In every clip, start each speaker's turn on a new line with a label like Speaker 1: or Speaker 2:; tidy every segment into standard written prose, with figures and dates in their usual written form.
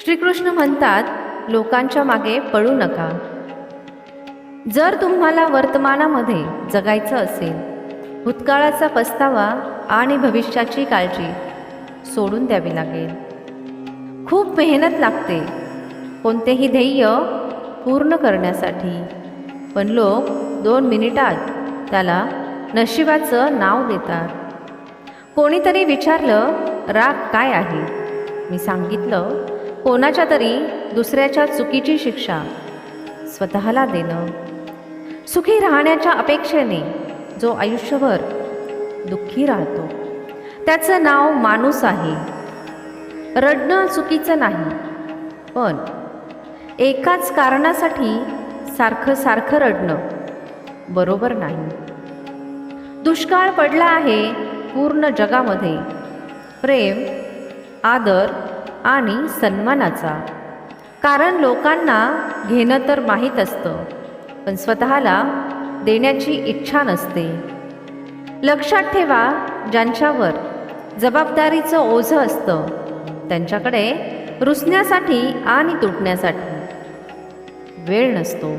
Speaker 1: श्रीकृष्ण म्हणतात, लोकांच्या मागे पळू नका. जर तुम्हाला वर्तमानामध्ये जगायचं असेल, भूतकाळाचा पस्तावा आणि भविष्याची काळजी सोडून द्यावी लागेल. खूप मेहनत लागते कोणतेही ध्येय पूर्ण करण्यासाठी, पण लोक 2 मिनिटात त्याला नशिबाचं नाव देतात. कोणीतरी विचारलं, राग काय आहे? मी सांगितलं, कोणाच्या तरी दुसऱ्याच्या चुकीची शिक्षा स्वतःला देणं. सुखी राहण्याच्या अपेक्षेने जो आयुष्यभर दुःखी राहतो, त्याचं नाव माणूस आहे. रडणं चुकीचं नाही, पण एकाच कारणासाठी सारखं सारखं रडणं बरोबर नाही. दुष्काळ पडला आहे पूर्ण जगामध्ये प्रेम, आदर आणि सन्मानाचा. कारण लोकांना घेणं तर माहीत असतं, पण स्वतःला देण्याची इच्छा नसते. लक्षात ठेवा, ज्यांच्यावर जबाबदारीचं ओझं असतं त्यांच्याकडे रुसण्यासाठी आणि तुटण्यासाठी वेळ नसतो.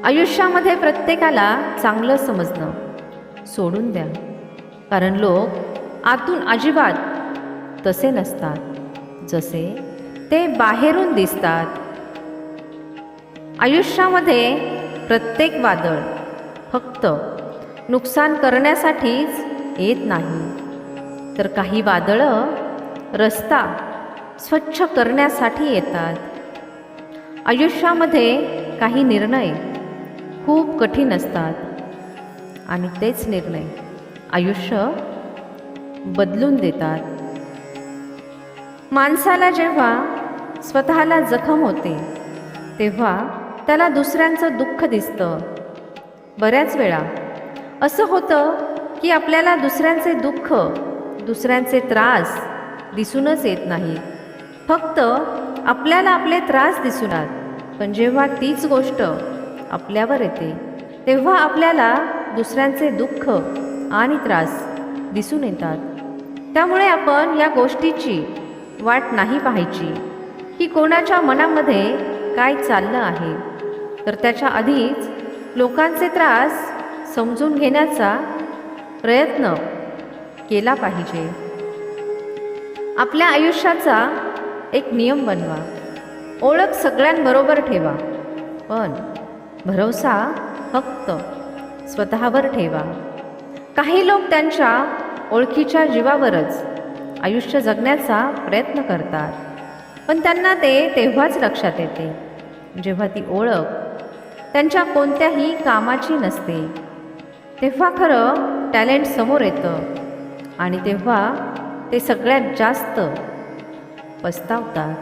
Speaker 1: आयुष्यामध्ये प्रत्येकाला चांगलं समजणं सोडून द्या, कारण लोक आतून अजिबात तसे नसतात जसे ते बाहेरून दिसतात. आयुष्यामध्ये प्रत्येक वादळ फक्त नुकसान करण्यासाठीच येत नाही, तर काही वादळं रस्ता स्वच्छ करण्यासाठी येतात. आयुष्यामध्ये काही निर्णय खूप कठीण असतात आणि तेच निर्णय आयुष्य बदलून देतात. माणसाला जेव्हा स्वतःला जखम होते तेव्हा त्याला दुसऱ्यांचं दुःख दिसतं. बऱ्याच वेळा असं होतं की आपल्याला दुसऱ्यांचे दुःख, दुसऱ्यांचे त्रास दिसूनच येत नाही. फक्त आपल्याला आपले त्रास दिसतात, पण जेव्हा तीच गोष्ट आपल्यावर येते तेव्हा आपल्याला दुसऱ्यांचे दुःख आणि त्रास दिसून येतात. त्यामुळे आपण या गोष्टीची वाट नाही पाहायची की कोणाच्या मनामध्ये काय चाललं आहे, तर त्याच्या आधीच लोकांचे त्रास समजून घेण्याचा प्रयत्न केला पाहिजे. आपल्या आयुष्याचा एक नियम बनवा. ओळख सगळ्यांबरोबर ठेवा, पण भरोसा फक्त स्वतःवर ठेवा. काही लोक त्यांच्या ओळखीच्या जीवावरच आयुष्य जगण्याचा प्रयत्न करतात, पण त्यांना ते तेव्हाच लक्षात येते जेव्हा ती ओळख त्यांच्या कोणत्याही कामाची नसते. तेव्हा खरं टॅलेंट समोर येतं आणि तेव्हा ते सगळ्यात जास्त पस्तावतात.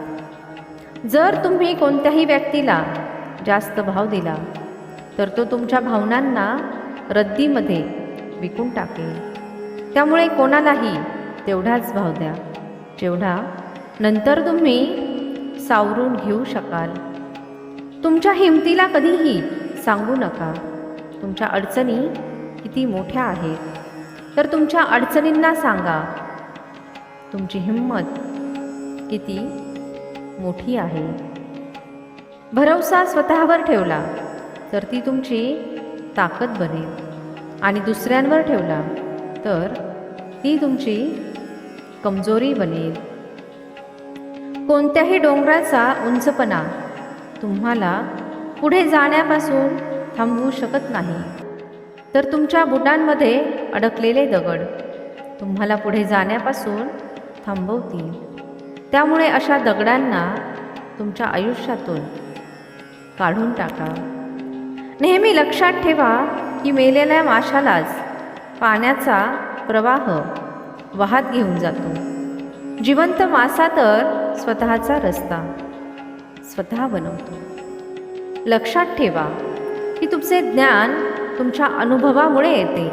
Speaker 1: जर तुम्ही कोणत्याही व्यक्तीला जास्त भाव दिला तर तो तुमच्या भावनांना रद्दीमध्ये विकून टाकेल. त्यामुळे कोणालाही तेवढाच भाव द्या जेवढा नंतर तुम्ही सावरून घेऊ शकाल. तुमच्या हिमतीला कधीही सांगू नका तुमच्या अडचणी किती मोठ्या आहेत, तर तुमच्या अडचणींना सांगा तुमची हिंमत किती मोठी आहे. भरवसा स्वतःवर ठेवला तर ती तुमची ताकद बनेल आणि दुसऱ्यांवर ठेवला तर ती तुमची कमजोरी बनेल. कोणत्याही डोंगराचा उंचपणा तुम्हाला पुढे जाण्यापासून थांबवू शकत नाही, तर तुमच्या बुटांमध्ये अडकलेले दगड तुम्हाला पुढे जाण्यापासून थांबवतील. त्यामुळे अशा दगडांना तुमच्या आयुष्यातून काढून टाका. नेहमी लक्षात ठेवा की मेलेल्या माशालाच पाण्याचा प्रवाह वाहत घेऊन जातो. जिवंत मासा तर स्वतःचा रस्ता स्वतः बनवतो. लक्षात ठेवा की तुमचे ज्ञान तुमच्या अनुभवामुळे येते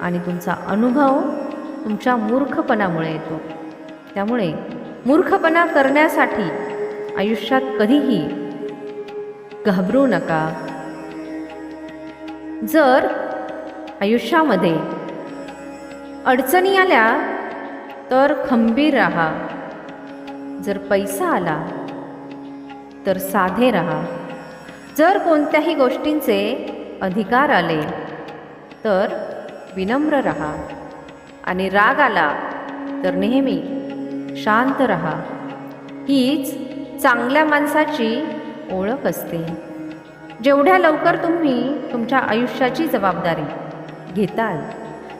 Speaker 1: आणि तुमचा अनुभव तुमच्या मूर्खपणामुळे येतो. त्यामुळे मूर्खपणा करण्यासाठी आयुष्यात कधीही घाबरू नका. जर आयुष्यामध्ये अडचणी आल्या तर खंबीर राहा. जर पैसा आला तर साधे राहा. जर कोणत्याही गोष्टींचे अधिकार आले तर विनम्र राहा. आणि राग आला तर नेहमी शांत राहा. हीच चांगल्या माणसाची ओळख असते. जेवढ्या लवकर तुम्ही तुमच्या आयुष्याची जबाबदारी घेताल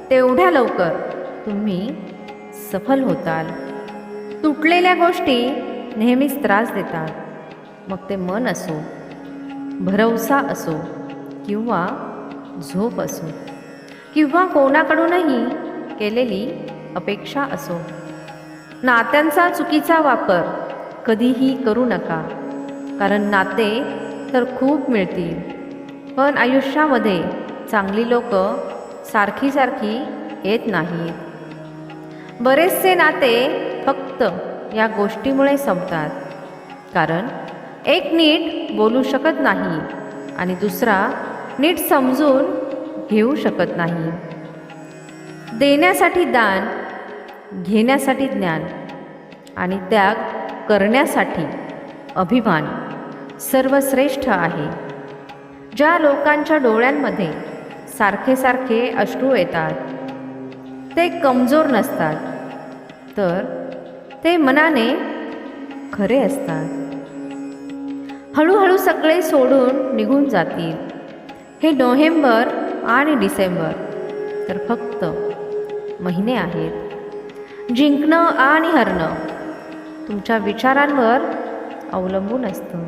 Speaker 1: तेवढ्या लवकर तुम्ही सफल होताल. तुटलेल्या गोष्टी नेहमीच त्रास देतात. मग ते मन असो, भरवसा असो किंवा झोप असो किंवा कोणाकडूनही केलेली अपेक्षा असो. नात्यांचा चुकीचा वापर कधीही करू नका. कारण नाते तर खूप मिळतील, पण आयुष्यामध्ये चांगली लोक सारखी येत नाहीत. बरेचसे नाते फक्त या गोष्टीमुळे संपतात, कारण एक नीट बोलू शकत नाही आणि दुसरा नीट समजून घेऊ शकत नाही. देण्यासाठी दान, घेण्यासाठी ज्ञान आणि त्याग करण्यासाठी अभिमान सर्वश्रेष्ठ आहे. ज्या लोकांच्या डोळ्यांमध्ये सारखे अश्रू येतात ते कमजोर नसतात, तर ते मनाने खरे असतात. हळूहळू सगळे सोडून निघून जातील. हे नोव्हेंबर आणि डिसेंबर तर फक्त महिने आहेत. जिंकणं आणि हरणं तुमच्या विचारांवर अवलंबून असतं.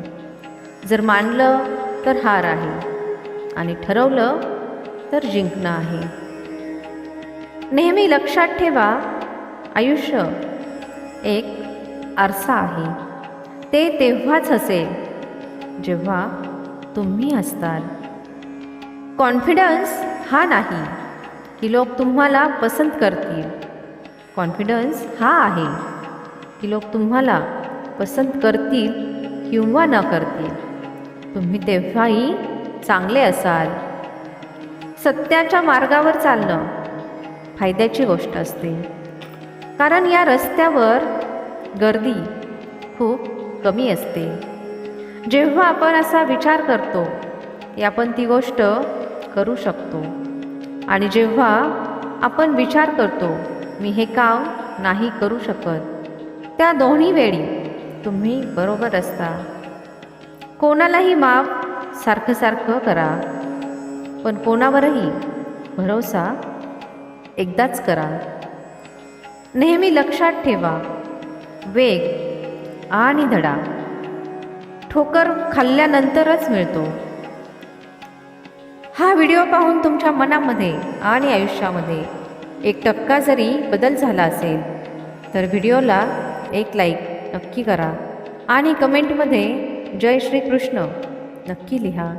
Speaker 1: जर मानलं तर हार आहे आणि ठरवलं तर जिंकणं आहे. नेहमी लक्षात ठेवा, आयुष्य एक आरसा आहे. ते तेव्हाच हसेल जेव्हा तुम्ही हसताल. कॉन्फिडन्स हा नाही की लोक तुम्हाला पसंत करतील. कॉन्फिडन्स हा आहे की लोक तुम्हाला पसंत करतील किंवा न करतील, तुम्ही तेव्हाही चांगले असाल. सत्याच्या मार्गावर चालणं फायद्याची गोष्ट असते, कारण या रस्त्यावर गर्दी खूप कमी असते. जेव्हा आपण असा विचार करतो की आपण ती गोष्ट करू शकतो, आणि जेव्हा आपण विचार करतो मी हे काम नाही करू शकत, त्या दोन्ही वेळी तुम्ही बरोबर असता. कोणालाही माफ सारखं करा, पण कोणावरही भरोसा एकदाच करा. नेहमी लक्षात ठेवा, वेग आणि धडा ठोकर खाल्ल्यानंतरच मिळतो. हा व्हिडिओ पाहून तुमच्या मनामध्ये आणि आयुष्यामध्ये 1% जरी बदल झाला असेल तर व्हिडिओला एक लाईक नक्की करा आणि कमेंटमध्ये जय श्री कृष्ण नक्की लिहा.